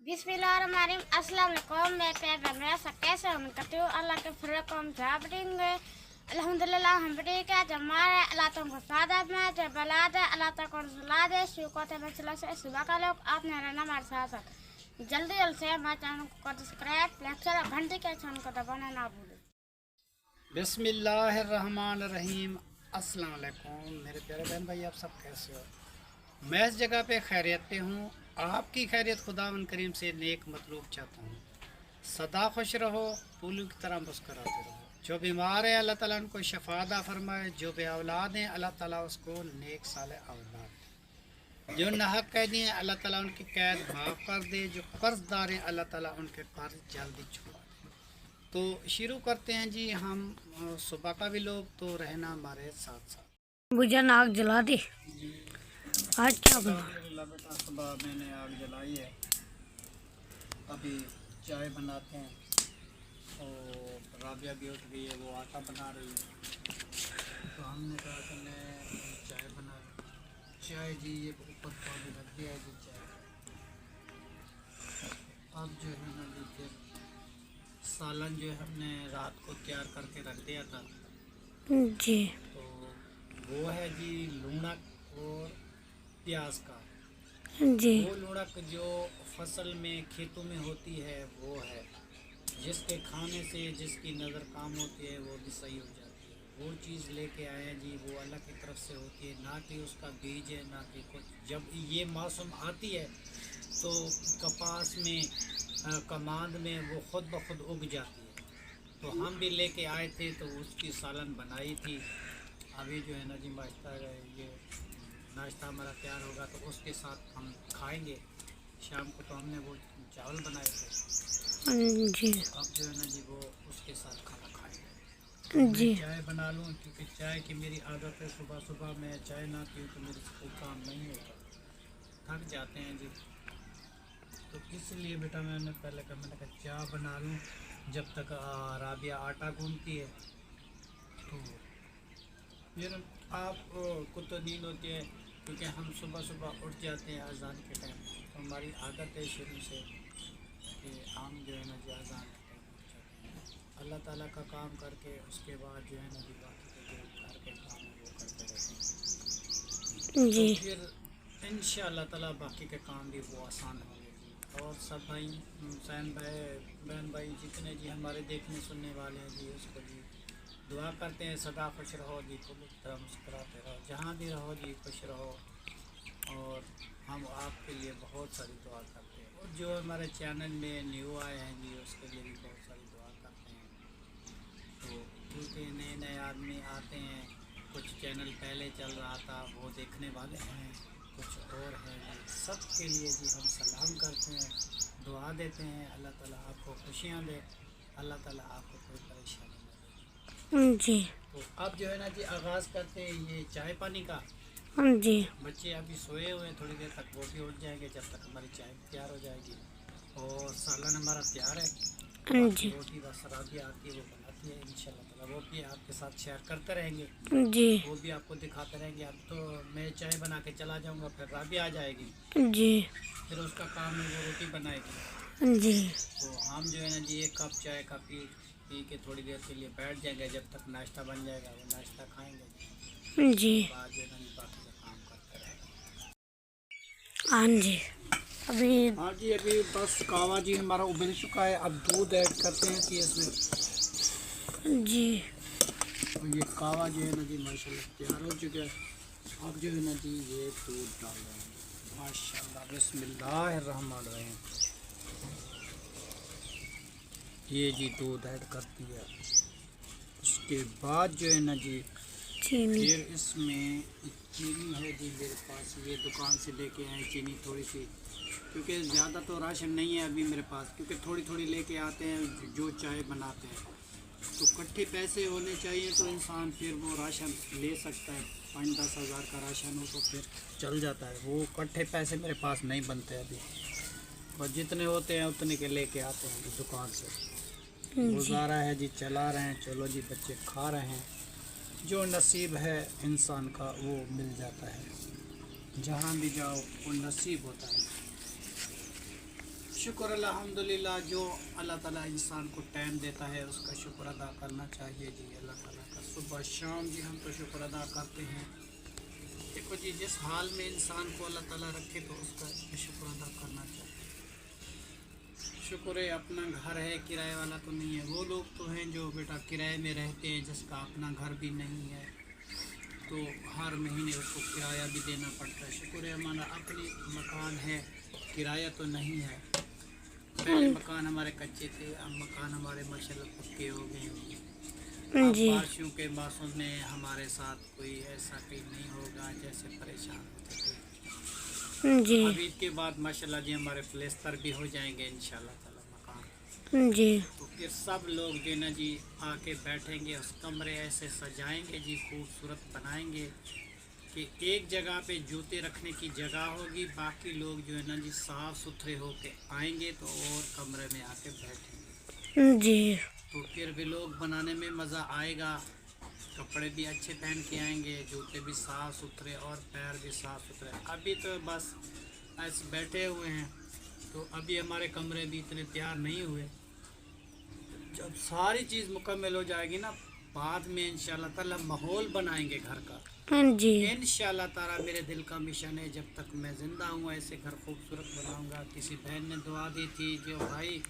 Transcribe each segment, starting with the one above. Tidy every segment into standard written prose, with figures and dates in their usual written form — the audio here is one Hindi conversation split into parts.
बिस्मिल्लाहिर्रहमानिर्रहीम। अस्सलाम वालेकुम। मैं प्यार मेरा सब कैसे हम करते हो अल्लाह के फजल को हम जवाब देंगे। अल्हम्दुलिल्लाह हम ठीक है। जब मारे अल्लाह तुमको सादत में जब बला दे अल्लाह तक को सुला दे शुक्र है मसला से सुबह का लोग आपने रहना हमारे साथ जल्दी से हमारे चैनल को सब्सक्राइब लाइक और घंटी के निशान को दबाना ना भूलें। बिस्मिल्लाहिर्रहमानिर्रहीम। अस्सलाम वालेकुम मेरे प्यारे बहन भाई, आप सब कैसे हो? मैं इस जगह पे खैरियत पे हूँ। आपकी खैरियत खुदावंद करीम से नेक मतलूब चाहता हूँ। सदा खुश रहो, फूलों की तरह मुस्कुराते रहो। जो बीमार है अल्लाह ताला उनको शफादा फरमाए, जो बे औलाद हैं अल्लाह ताला उसको नेक साले औलाद दे। जो नाहक कैदी हैं अल्लाह ताला उनकी कैद माफ़ कर दे। जो कर्जदार हैं अल्लाह ताला उनके कर्ज जल्दी छुड़ा दे। तो शुरू करते हैं जी। हम सुबह का भी लोग तो रहना हमारे साथ साथ। बुझा नाक जला दे। आज क्या बना? बेटा सुबह मैंने आग जलाई है, अभी चाय बनाते हैं। और राबिया भी उठ गई है, वो आटा बना रही है। तो हमने कहा कि मैं चाय बना चाय जी ये ऊपर पानी रख दिया है जी चाय। अब जो है ना जी फिर सालन जो है हमने रात को तैयार करके रख दिया था जी तो वो है जी लूणक और प्याज का। जी वो लूणक जो फसल में खेतों में होती है वो है, जिसके खाने से जिसकी नज़र काम होती है वो भी सही हो जाती है। वो चीज़ लेके आए हैं जी, वो अल्लाह की तरफ से होती है, ना कि उसका बीज है ना कि कुछ। जब ये मौसम आती है तो कपास में कमांद में वो खुद ब खुद उग जाती है। तो हम भी लेके आए थे तो उसकी सालन बनाई थी। अभी जो है ना जी नाश्ता ये नाश्ता हमारा तैयार होगा तो उसके साथ हम खाएंगे। शाम को तो हमने वो चावल बनाए थे जी अब जो है ना जी वो उसके साथ खाना खाएंगे। जी मैं चाय बना लूँ क्योंकि चाय की मेरी आदत है। सुबह सुबह मैं चाय ना पीऊँ तो मेरे से कोई काम नहीं होता, थक जाते हैं जी। तो इसलिए बेटा मैंने पहले कहा, मैंने कहा चाय बना लूँ जब तक राबिया आटा गूंथती है। तो फिर आप को तो नींद होती है क्योंकि हम सुबह सुबह उठ जाते हैं अजान के टाइम। तो हमारी आदत है शुरू से कि हम जो है ना जी अजान के टाइम उठ जाते हैं। अल्लाह ताला का काम करके उसके बाद जो है ना जी बाकी के जो घर के काम है वो करते रहते हैं। जी तो फिर इंशाअल्लाह ताला बाकी के काम भी वो आसान होंगे जी। और सब भाई हुसैन भाई बहन भाई जितने जी हमारे देखने सुनने वाले हैं जी उसको जी दुआ करते हैं सदा खुश रहो जी, फूलों की तरह मुस्कुराते रहो, जहाँ भी रहो जी खुश रहो। और हम आपके लिए बहुत सारी दुआ करते हैं। और जो हमारे चैनल में न्यू आए हैं जी उसके लिए भी बहुत सारी दुआ करते हैं। तो क्योंकि नए नए आदमी आते हैं, कुछ चैनल पहले चल रहा था वो देखने वाले हैं, कुछ और हैं जी। सब के लिए जी हम सलाम करते हैं, दुआ देते हैं। अल्लाह ताला आपको खुशियाँ दे, अल्लाह ताला आपको कोई परेशानी न दे। जी तो अब जो है ना जी आगाज़ करते हैं ये चाय पानी का। जी बच्चे अभी सोए हुए हैं, थोड़ी देर तक वो भी उठ जाएंगे जब तक हमारी चाय तैयार हो जाएगी। और सालन हमारा तैयार है, बाकी जी रोटी बस राबिया आती है वो बनाती है इंशाल्लाह ताला। वो भी आपके साथ शेयर करते रहेंगे, जी वो भी आपको दिखाते रहेंगे। अब तो मैं चाय बना के चला जाऊंगा, फिर राबिया आ जाएगी, जी फिर उसका काम है वो रोटी बनाएगी। जी तो हम जो है ना जी एक कप चाय का पी के थोड़ी देर के लिए बैठ जाएंगे, जब तक नाश्ता बन जाएगा वो नाश्ता खाएंगे। जी बाद जो है ना जी बाकी का काम करते रहेंगे। हाँ जी अभी हाँ जी अभी बस कावा जी हमारा उबल चुका है। अब दूध ऐड करते हैं कि इसमें जी तो ये कावा जो है ना जी माशाल्लाह तैयार हो चुका है। अब जो है ना जी ये दूध डाल रहे हैं माशाल्लाह। बिस्मिल्लाहिर्रहमानिर्रहीम। ये जी दूध ऐड करती है। उसके बाद जो है ना जी चीनी फिर इसमें चीनी है जी मेरे पास, ये दुकान से लेके आए चीनी थोड़ी सी, क्योंकि ज़्यादा तो राशन नहीं है अभी मेरे पास, क्योंकि थोड़ी थोड़ी लेके आते हैं जो चाय बनाते हैं। तो इकट्ठे पैसे होने चाहिए तो इंसान फिर वो राशन ले सकता है। 5-10 हज़ार का राशन हो तो फिर चल जाता है। वो इकट्ठे पैसे मेरे पास नहीं बनते अभी, बस जितने होते हैं उतने के लेके आते हैं दुकान से। गुजारा है जी, चला रहे हैं। चलो जी बच्चे खा रहे हैं, जो नसीब है इंसान का वो मिल जाता है। जहाँ भी जाओ वो नसीब होता है। शुक्र अल्हम्दुलिल्लाह, जो अल्लाह ताला इंसान को टाइम देता है उसका शुक्र अदा करना चाहिए जी। अल्लाह ताला का सुबह शाम जी हम तो शुक्र अदा करते हैं। देखो जी, जिस हाल में इंसान को अल्लाह ताला रखे तो उसका शुक्र अदा करना चाहिए। शुक्र है अपना घर है, किराए वाला तो नहीं है। वो लोग तो हैं जो बेटा किराए में रहते हैं, जिसका अपना घर भी नहीं है, तो हर महीने उसको किराया भी देना पड़ता है। शुक्र है हमारा अपनी मकान है, किराया तो नहीं है। पहले मकान हमारे कच्चे थे, अब मकान हमारे माशाल्लाह पक्के हो गए हैं। अब बारिशों के मौसम में हमारे साथ कोई ऐसा कहीं नहीं होगा जैसे परेशान होते थे जी। अब ईद के बाद माशाल्लाह जी हमारे प्लेस्तर भी हो जाएंगे इंशाल्लाह ताला मकान जी। तो फिर सब लोग जो ना जी आके बैठेंगे, उस कमरे ऐसे सजाएंगे जी, खूबसूरत बनाएंगे कि एक जगह पे जूते रखने की जगह होगी, बाकी लोग जो है ना जी साफ़ सुथरे होके आएंगे तो और कमरे में आके बैठेंगे जी। तो फिर भी लोग बनाने में मज़ा आएगा, कपड़े भी अच्छे पहन के आएंगे, जूते भी साफ़ सुथरे और पैर भी साफ़ सुथरे। अभी तो बस ऐसे बैठे हुए हैं, तो अभी हमारे कमरे भी इतने तैयार नहीं हुए। जब सारी चीज़ मुकम्मल हो जाएगी ना, बाद में इंशाल्लाह ताला माहौल बनाएंगे घर का जी। इंशाल्लाह ताला मेरे दिल का मिशन है, जब तक मैं ज़िंदा हूँ ऐसे घर खूबसूरत बनाऊंगा। किसी बहन ने दुआ दी थी जो भाई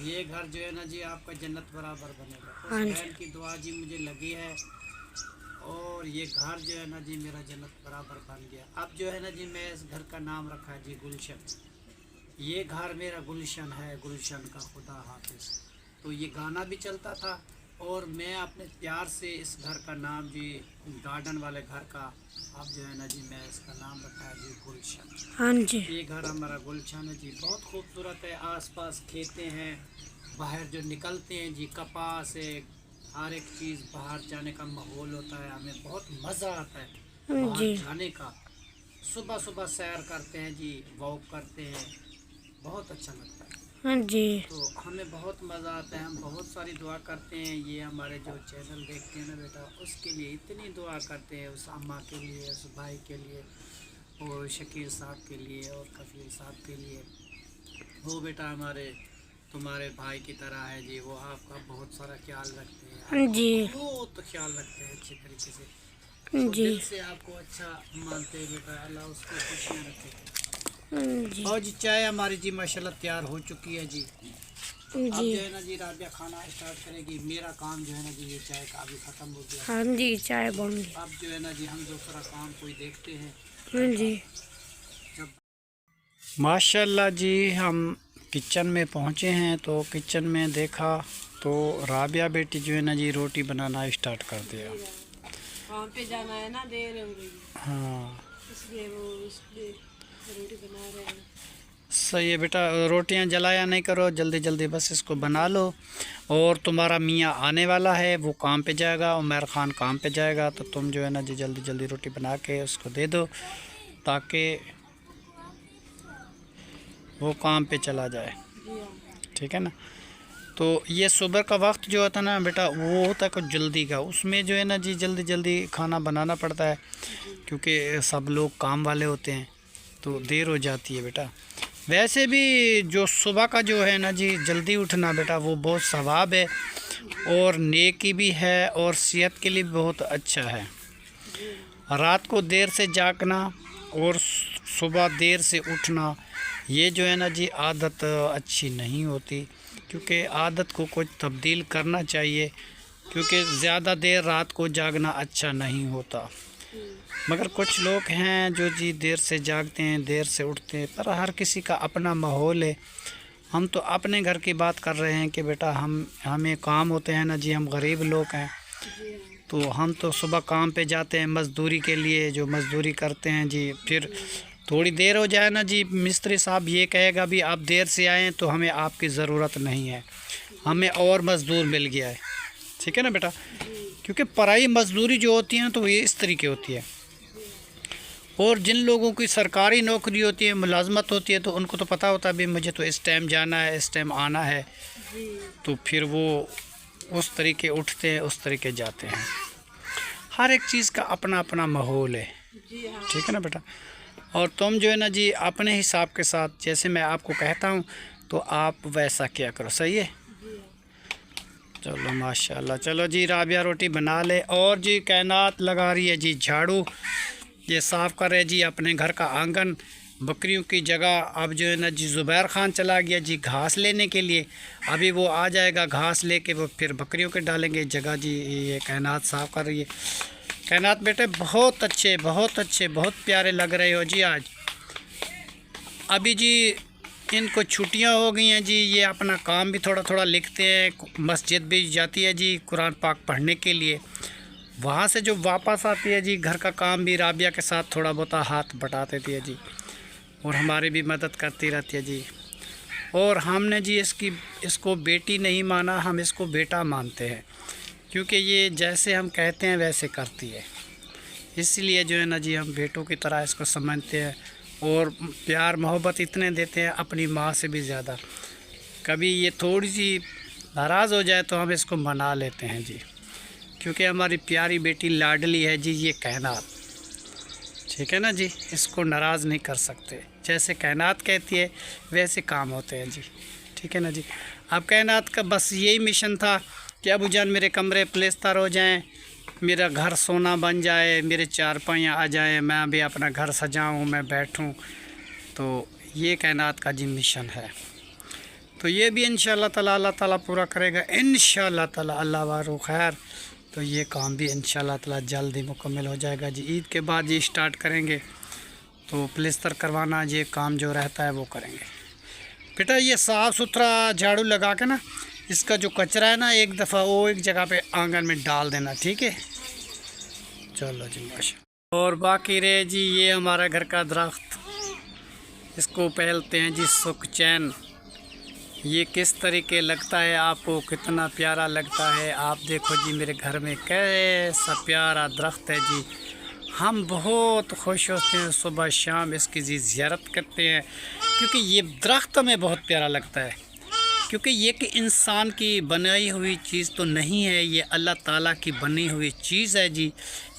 ये घर जो है ना जी आपका जन्नत बराबर बनेगा, उस बहन की दुआ जी मुझे लगी है और ये घर जो है ना जी मेरा जन्नत बराबर बन गया। अब जो है ना जी मैं इस घर का नाम रखा है जी गुलशन। ये घर मेरा गुलशन है, गुलशन का खुदा हाफिज। तो ये गाना भी चलता था और मैं अपने प्यार से इस घर का नाम जी, गार्डन वाले घर का, अब जो है ना जी मैं इसका नाम रखा है जी गुलशन। हाँ जी, ये घर हमारा गुलशन है जी, बहुत खूबसूरत है। आसपास खेते हैं, बाहर जो निकलते हैं जी कपास है, हर एक चीज़ बाहर जाने का माहौल होता है, हमें बहुत मज़ा आता है बाहर जाने का। सुबह सुबह सैर करते हैं जी, वॉक करते हैं, बहुत अच्छा लगता है जी। तो हमें बहुत मज़ा आता है, हम बहुत सारी दुआ करते हैं। ये हमारे जो चैनल देखते हैं ना बेटा, उसके लिए इतनी दुआ करते हैं, उस अम्मा के लिए, उस भाई के लिए और शकील साहब के लिए और कफील साहब के लिए। वो बेटा हमारे तुम्हारे भाई की तरह है जी, वो आपका बहुत सारा ख्याल रखते हैं जी, बहुत ख्याल रखते हैं अच्छे तरीके से जी। दिल से आपको अच्छा मानते हैं बेटा, अल्लाह उसको खुशियाँ रखे जी। और जी चाय हमारी जी माशाल्लाह तैयार हो चुकी है जी। अब जो है ना जी राबिया खाना स्टार्ट करेगी। मेरा काम जो है ना जी ये चाय का अभी ख़त्म हो गया। हाँ जी, चाय बन गई। अब जो है ना जी हम दूसरा काम कोई देखते हैं जी। जब माशाल्लाह जी हम किचन में पहुँचे हैं तो किचन में देखा तो राबिया बेटी जो है ना जी रोटी बनाना स्टार्ट कर दिया। काम पे जाना है ना, देर हो गई। हाँ इसलिए वो रोटी बना रहे हैं। सही है बेटा, रोटियां जलाया नहीं करो, जल्दी जल्दी बस इसको बना लो। और तुम्हारा मियाँ आने वाला है, वो काम पे जाएगा, उमर ख़ान काम पे जाएगा, तो तुम जो है ना जी जल्दी जल्दी रोटी बना के उसको दे दो ताकि वो काम पे चला जाए, ठीक है ना। तो ये सुबह का वक्त जो होता है ना बेटा, वो होता है कुछ जल्दी का, उसमें जो है ना जी जल्दी जल्दी खाना बनाना पड़ता है क्योंकि सब लोग काम वाले होते हैं तो देर हो जाती है बेटा। वैसे भी जो सुबह का जो है ना जी जल्दी उठना बेटा, वो बहुत सवाब है और नेकी भी है और सेहत के लिए भी बहुत अच्छा है। रात को देर से जागना और सुबह देर से उठना, ये जो है ना जी आदत अच्छी नहीं होती, क्योंकि आदत को कुछ तब्दील करना चाहिए, क्योंकि ज़्यादा देर रात को जागना अच्छा नहीं होता। मगर कुछ लोग हैं जो जी देर से जागते हैं, देर से उठते हैं, पर हर किसी का अपना माहौल है। हम तो अपने घर की बात कर रहे हैं कि बेटा हमें काम होते हैं ना जी, हम गरीब लोग हैं, तो हम तो सुबह काम पे जाते हैं मज़दूरी के लिए, जो मज़दूरी करते हैं जी, फिर थोड़ी देर हो जाए ना जी, मिस्त्री साहब ये कहेगा भी आप देर से आएँ तो हमें आपकी ज़रूरत नहीं है, हमें और मज़दूर मिल गया है, ठीक है ना बेटा। क्योंकि पराई मज़दूरी जो होती है तो ये इस तरीके होती है, और जिन लोगों की सरकारी नौकरी होती है, मुलाजमत होती है, तो उनको तो पता होता है भी मुझे तो इस टाइम जाना है, इस टाइम आना है, तो फिर वो उस तरीके उठते हैं, उस तरीके जाते हैं। हर एक चीज़ का अपना अपना माहौल है, ठीक है ना बेटा। और तुम जो है ना जी अपने हिसाब के साथ, जैसे मैं आपको कहता हूँ तो आप वैसा क्या करो, सही है। चलो माशाल्लाह। चलो जी राबिया रोटी बना ले। और जी कायनात लगा रही है जी झाड़ू, ये साफ़ कर रहे जी अपने घर का आंगन बकरियों की जगह। अब जो है ना जी ज़ुबैर ख़ान चला गया जी घास लेने के लिए, अभी वो आ जाएगा घास लेके, वो फिर बकरियों के डालेंगे जगह जी। ये कायनात साफ़ कर रही है। कायनात बेटे बहुत अच्छे बहुत प्यारे लग रहे हो जी आज। अभी जी इनको छुट्टियां हो गई हैं जी, ये अपना काम भी थोड़ा थोड़ा लिखते हैं, मस्जिद भी जाती है जी कुरान पाक पढ़ने के लिए। वहाँ से जो वापस आती है जी घर का काम भी राबिया के साथ थोड़ा बहुत हाथ बटा देती है जी, और हमारी भी मदद करती रहती है जी। और हमने जी इसको बेटी नहीं माना, हम इसको बेटा मानते हैं, क्योंकि ये जैसे हम कहते हैं वैसे करती है, इसलिए जो है ना जी हम बेटों की तरह इसको समझते हैं और प्यार मोहब्बत इतने देते हैं अपनी माँ से भी ज़्यादा। कभी ये थोड़ी सी नाराज़ हो जाए तो हम इसको मना लेते हैं जी, क्योंकि हमारी प्यारी बेटी लाडली है जी ये कायनात, ठीक है ना जी। इसको नाराज़ नहीं कर सकते, जैसे कायनात कहती है वैसे काम होते हैं जी, ठीक है ना जी। अब कायनात का बस यही मिशन था कि अबू जान मेरे कमरे प्लेस्तर हो जाएं, मेरा घर सोना बन जाए, मेरे चारपाइयाँ आ जाएं, मैं भी अपना घर सजाऊं, मैं बैठूं। तो ये कायनात का जी मिशन है। तो ये भी इंशाअल्लाह ताला अल्लाह ताला पूरा करेगा इंशाअल्लाह ताला, अल्लाह वारू खैर। तो ये काम भी इंशाअल्लाह ताला जल्द ही मुकम्मल हो जाएगा जी। ईद के बाद ये स्टार्ट करेंगे, तो प्लेस्तर करवाना ये काम जो रहता है वो करेंगे। बेटा ये साफ़ सुथरा झाड़ू लगा के ना इसका जो कचरा है ना एक दफ़ा वो एक जगह पे आंगन में डाल देना, ठीक है। चलो जी माशा। और बाकी रहे जी ये हमारा घर का दरख्त, इसको पहलते हैं जी सुख चैन। ये किस तरीके लगता है आपको, कितना प्यारा लगता है। आप देखो जी मेरे घर में कैसा प्यारा दरख्त है जी। हम बहुत खुश होते हैं, सुबह शाम इसकी जी ज़ियारत करते हैं, क्योंकि ये दरख्त हमें बहुत प्यारा लगता है। क्योंकि ये कि इंसान की बनाई हुई चीज़ तो नहीं है, ये अल्लाह ताला की बनी हुई चीज़ है जी।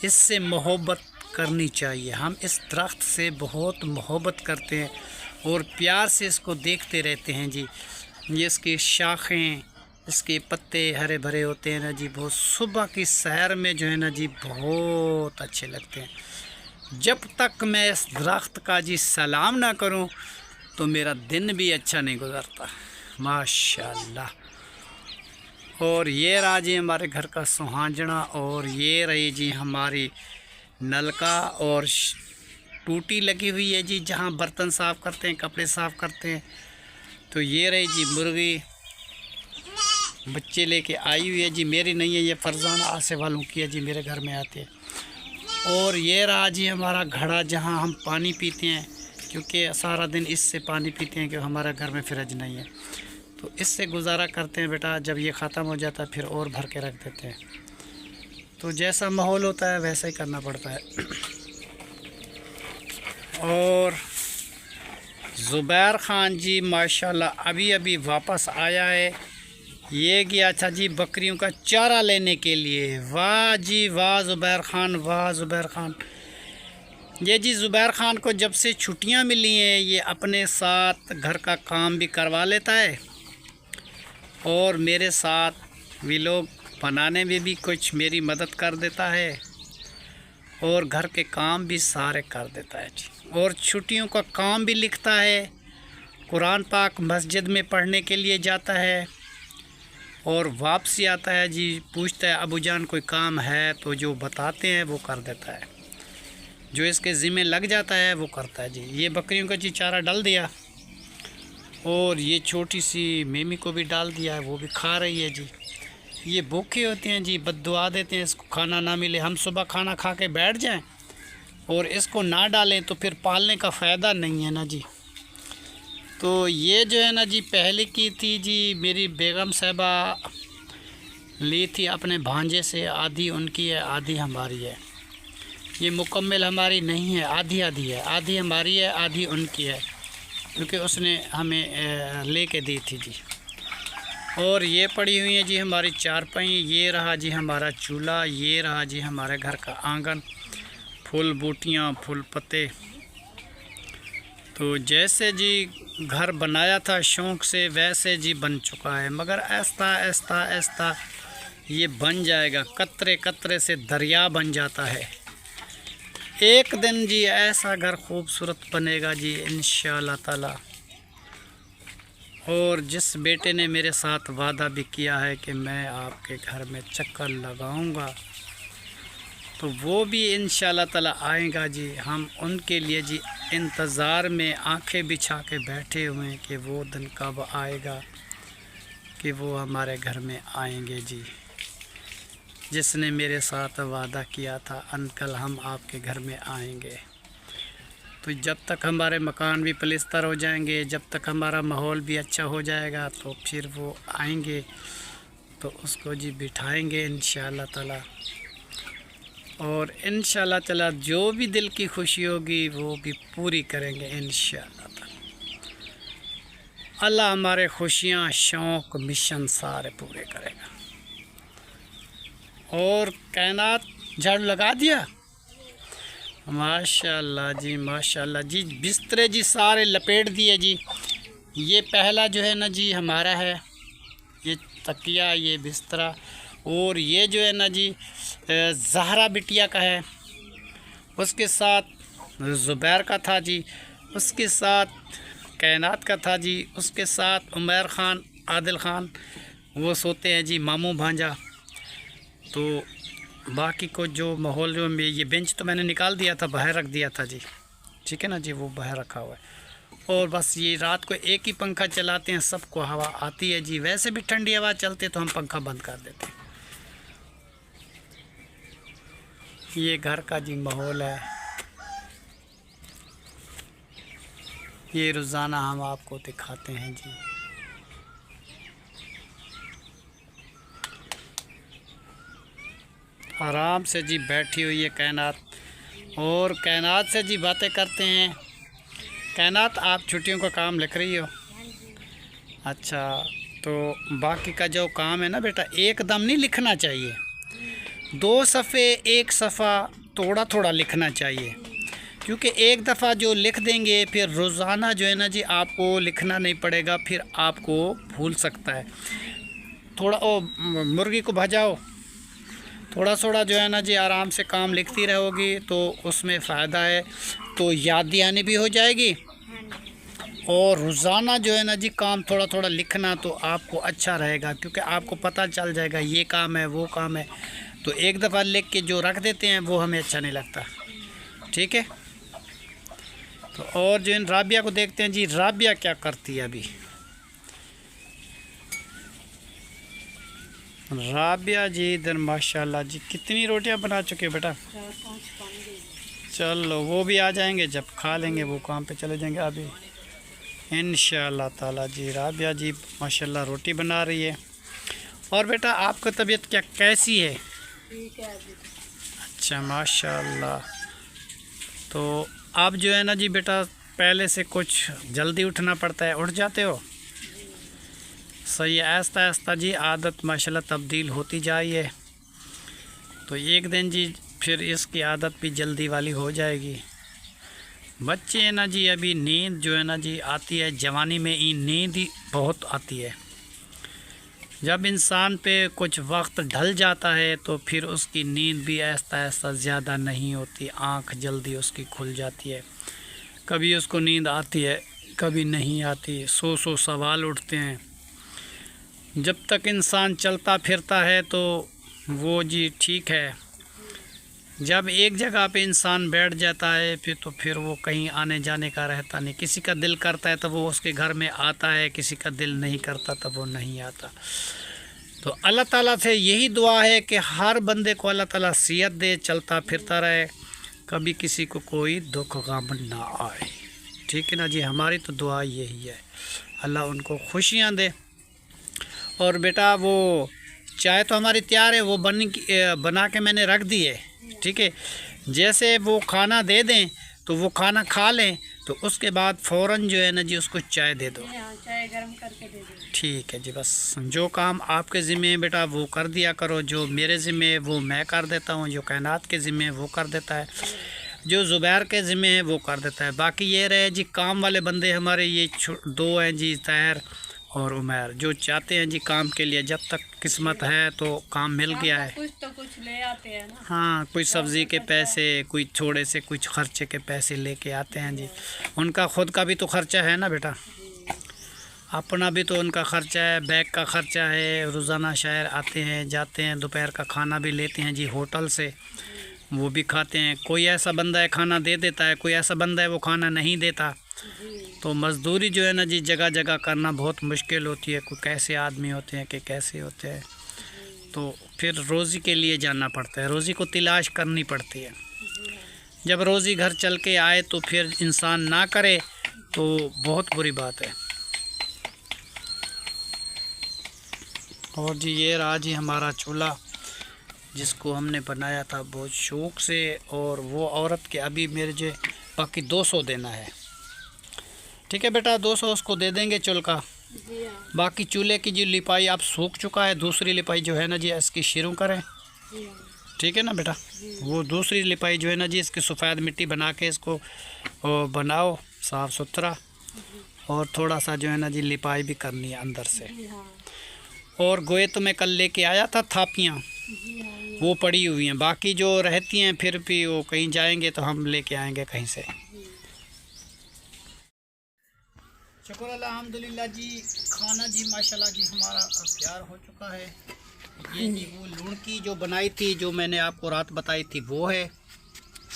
इससे मोहब्बत करनी चाहिए। हम इस दरख्त से बहुत मोहब्बत करते हैं और प्यार से इसको देखते रहते हैं जी। ये इसकी शाखें, इसके पत्ते हरे भरे होते हैं ना जी, बहुत सुबह की सैर में जो है ना जी बहुत अच्छे लगते हैं। जब तक मैं इस दरख्त का जी सलाम ना करूं तो मेरा दिन भी अच्छा नहीं गुजरता माशाल्लाह। और ये रहा जी हमारे घर का सुहांजना, और ये रही जी हमारी नलका और टूटी लगी हुई है जी जहाँ बर्तन साफ़ करते हैं, कपड़े साफ़ करते हैं। तो ये रही जी मुर्गी बच्चे लेके आई हुई है जी, मेरी नहीं है, ये फरजाना आसे वालों की है जी, मेरे घर में आते हैं। और ये रहा जी हमारा घड़ा जहाँ हम पानी पीते हैं, क्योंकि सारा दिन इससे पानी पीते हैं, क्योंकि हमारा घर में फ्रिज नहीं है, तो इससे गुजारा करते हैं बेटा। जब ये ख़त्म हो जाता है फिर और भर के रख देते हैं। तो जैसा माहौल होता है वैसा ही करना पड़ता है। और ज़ुबैर ख़ान जी माशाल्लाह अभी अभी वापस आया है। ये गया था जी बकरियों का चारा लेने के लिए। वाह जी वाह ज़ुबैर ख़ान, वाह ज़ुबैर ख़ान। ये जी ज़ुबैर ख़ान को जब से छुट्टियां मिली हैं ये अपने साथ घर का काम भी करवा लेता है, और मेरे साथ व्लॉग बनाने में भी कुछ मेरी मदद कर देता है, और घर के काम भी सारे कर देता है जी। और छुट्टियों का काम भी लिखता है, कुरान पाक मस्जिद में पढ़ने के लिए जाता है, और वापसी आता है जी, पूछता है अबू जान कोई काम है, तो जो बताते हैं वो कर देता है, जो इसके ज़िम्मे लग जाता है वो करता है जी। ये बकरियों का जी चारा डाल दिया, और ये छोटी सी मेमी को भी डाल दिया है, वो भी खा रही है जी। ये भूखे होते हैं जी, बद्दुआ देते हैं इसको खाना ना मिले। हम सुबह खाना खा के बैठ जाएं और इसको ना डालें तो फिर पालने का फ़ायदा नहीं है ना जी। तो ये जो है ना जी पहले की थी जी, मेरी बेगम साहबा ली थी अपने भांजे से, आधी उनकी है आधी हमारी है। ये मुकम्मल हमारी नहीं है, आधी आधी है, आधी हमारी है आधी उनकी है, क्योंकि उसने हमें लेके दी थी जी। और ये पड़ी हुई है जी हमारी चारपाई। ये रहा जी हमारा चूल्हा, ये रहा जी हमारे घर का आंगन, फूल बूटियाँ फूल पत्ते। तो जैसे जी घर बनाया था शौक़ से वैसे जी बन चुका है, मगर ऐसा ऐसा ऐसा ये बन जाएगा, कतरे कतरे से दरिया बन जाता है। एक दिन जी ऐसा घर खूबसूरत बनेगा जी इंशाअल्लाह ताला। और जिस बेटे ने मेरे साथ वादा भी किया है कि मैं आपके घर में चक्कर लगाऊंगा, तो वो भी इंशाअल्लाह ताला आएगा जी। हम उनके लिए जी इंतज़ार में आंखें बिछा के बैठे हुए हैं कि वो दिन कब आएगा कि वो हमारे घर में आएंगे जी। जिसने मेरे साथ वादा किया था अंकल हम आपके घर में आएंगे, तो जब तक हमारे मकान भी पलस्तर हो जाएंगे, जब तक हमारा माहौल भी अच्छा हो जाएगा, तो फिर वो आएंगे तो उसको जी बिठाएंगे इंशाअल्लाह ताला। और इंशाअल्लाह ताला जो भी दिल की खुशी होगी वो भी पूरी करेंगे इंशाअल्लाह ताला। अल्लाह हमारे खुशियाँ, शौक़, मिशन सारे पूरे करेगा। और कायनात झाड़ू लगा दिया, माशाअल्लाह जी माशाअल्लाह जी। बिस्तरे जी सारे लपेट दिए जी। ये पहला जो है ना जी हमारा है, ये तकिया, ये बिस्तरा, और ये जो है ना जी ज़हरा बिटिया का है, उसके साथ ज़ुबैर का था जी, उसके साथ कायनात का था जी, उसके साथ उमर ख़ान, आदिल ख़ान वो सोते हैं जी, मामू भांजा। तो बाकी को जो माहौल जो में ये बेंच तो मैंने निकाल दिया था, बाहर रख दिया था जी, ठीक है ना जी, वो बाहर रखा हुआ है। और बस ये रात को एक ही पंखा चलाते हैं, सबको हवा आती है जी। वैसे भी ठंडी हवा चलती है तो हम पंखा बंद कर देते हैं। ये घर का जी माहौल है, ये रोज़ाना हम आपको दिखाते हैं जी। आराम से जी बैठी हुई है कायनात, और कायनात से जी बातें करते हैं। कायनात आप छुट्टियों का काम लिख रही हो? अच्छा, तो बाकी का जो काम है ना बेटा, एकदम नहीं लिखना चाहिए। 2 सफ़े 1 सफ़ा थोड़ा थोड़ा लिखना चाहिए, क्योंकि एक दफ़ा जो लिख देंगे फिर रोज़ाना जो है ना जी आपको लिखना नहीं पड़ेगा, फिर आपको भूल सकता है। थोड़ा मुर्गी को भजाओ, थोड़ा थोड़ा जो है ना जी आराम से काम लिखती रहोगी तो उसमें फ़ायदा है, तो याद दहानी भी हो जाएगी। और रोज़ाना जो है ना जी काम थोड़ा थोड़ा लिखना तो आपको अच्छा रहेगा, क्योंकि आपको पता चल जाएगा ये काम है वो काम है। तो एक दफ़ा लिख के जो रख देते हैं वो हमें अच्छा नहीं लगता, ठीक है। तो और जो इन राबिया को देखते हैं जी, राबिया क्या करती है अभी। राबिया जी इधर माशाल्लाह जी कितनी रोटियां बना चुके बेटा? 4-5 बन गई। चलो वो भी आ जाएंगे, जब खा लेंगे वो काम पे चले जाएंगे अभी इंशाअल्लाह ताला जी। राबिया जी माशाल्लाह रोटी बना रही है। और बेटा आपका तबीयत क्या कैसी है? ठीक है अभी। अच्छा माशाल्लाह। तो आप जो है ना जी बेटा पहले से कुछ जल्दी उठना पड़ता है, उठ जाते हो? सही है, आहिस्ता आहिस्ता जी आदत माशाल्लाह तब्दील होती जा रही है, तो एक दिन जी फिर इसकी आदत भी जल्दी वाली हो जाएगी। बच्चे है ना जी अभी नींद जो है ना जी आती है, जवानी में ही नींद ही बहुत आती है। जब इंसान पे कुछ वक्त ढल जाता है तो फिर उसकी नींद भी आहिस्ता आहिस्ता ज़्यादा नहीं होती, आँख जल्दी उसकी खुल जाती है। कभी उसको नींद आती है, कभी नहीं आती, 100 सवाल उठते हैं। जब तक इंसान चलता फिरता है तो वो जी ठीक है, जब एक जगह पे इंसान बैठ जाता है फिर वो कहीं आने जाने का रहता नहीं। किसी का दिल करता है तो वो उसके घर में आता है, किसी का दिल नहीं करता तो वो नहीं आता। तो अल्लाह ताला से यही दुआ है कि हर बंदे को अल्लाह ताला सेहत दे, चलता फिरता रहे, कभी किसी को कोई दुख गम ना आए, ठीक है ना जी। हमारी तो दुआ यही है, अल्लाह उनको खुशियाँ दे। और बेटा वो चाय तो हमारी तैयार है, वो बना के मैंने रख दी है, ठीक है। जैसे वो खाना दे दें तो वो खाना खा लें, तो उसके बाद फ़ौरन जो है ना जी उसको चाय दे दो, चाय गर्म करके दे दो। ठीक है जी। बस जो काम आपके ज़िम्मे है बेटा वो कर दिया करो, जो मेरे ज़िम्मे है वो मैं कर देता हूँ, जो कायनात के ज़िम्मे है वो कर देता है। जो ज़ुबैर के ज़िम्मे है वो कर देता है। बाकी ये रहे जी काम वाले बंदे हमारे ये दो हैं जी, तैर और उमैर, जो चाहते हैं जी काम के लिए, जब तक किस्मत है तो काम मिल गया है। कुछ तो कुछ ले आते हैं ना। हाँ, कुछ सब्ज़ी के पैसे, कोई थोड़े से कुछ खर्चे के पैसे लेके आते हैं जी। उनका ख़ुद का भी तो खर्चा है ना बेटा, अपना भी तो उनका खर्चा है, बैग का खर्चा है, रोज़ाना शहर आते हैं जाते हैं, दोपहर का खाना भी लेते हैं जी होटल से, वो भी खाते हैं। कोई ऐसा बंदा है खाना दे देता है, कोई ऐसा बंदा है वो खाना नहीं देता। तो मज़दूरी जो है ना जी जगह जगह करना बहुत मुश्किल होती है। कोई कैसे आदमी होते हैं कि कैसे होते हैं, तो फिर रोज़ी के लिए जाना पड़ता है, रोज़ी को तलाश करनी पड़ती है। जब रोज़ी घर चल के आए तो फिर इंसान ना करे तो बहुत बुरी बात है। और जी ये रहा जी हमारा चूल्हा, जिसको हमने बनाया था बहुत शौक़ से, और वो औरत के अभी मेरे जो बाकी 200 देना है। ठीक है बेटा, 200 उसको दे देंगे चूल्हे का। बाकी चूल्हे की जो लिपाई आप सूख चुका है, दूसरी लिपाई जो है ना जी इसकी शुरू करें। ठीक है ना बेटा, वो दूसरी लिपाई जो है ना जी इसकी सफ़ेद मिट्टी बना के इसको बनाओ साफ़ सुथरा, और थोड़ा सा जो है ना जी लिपाई भी करनी है अंदर से। और गोए तो मैं कल लेके आया था थापियाँ, वो पड़ी हुई हैं, बाकी जो रहती हैं फिर भी वो कहीं जाएंगे तो हम लेके आएंगे कहीं से। शुक्र अल्हम्दुलिल्लाह जी, खाना जी माशाल्लाह जी हमारा तैयार हो चुका है। ये जी वो लुणकी जो बनाई थी, जो मैंने आपको रात बताई थी वो है।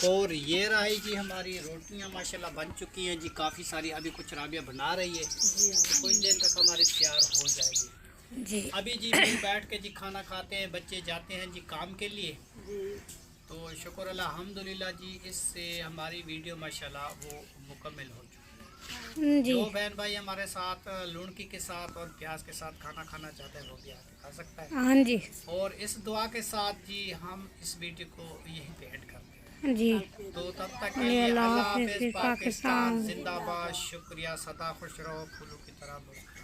और ये रही जी हमारी रोटियां माशाल्लाह बन चुकी हैं जी काफ़ी सारी। अभी कुछ राबिया बना रही है, तो कुछ देर तक हमारी तैयार हो जाएगी जी। अभी जी बैठ के जी खाना खाते हैं, बच्चे जाते हैं जी काम के लिए। तो शुक्र अल्हम्दुलिल्लाह जी, इससे हमारी वीडियो माशाल्लाह वो मुकम्मल हो चुकी है। जो बहन भाई हमारे साथ लुणकी के साथ और प्याज के साथ खाना खाना चाहते हैं वो भी आके खा सकता है। हाँ जी। और इस दुआ के साथ जी हम इस वीडियो को यहीं पे एंड करते हैं जी। तो तब तक के लिए अल्लाह हाफिज़, पाकिस्तान जिंदाबाद। शुक्रिया, सदा खुश रहो, फूलों की तरह।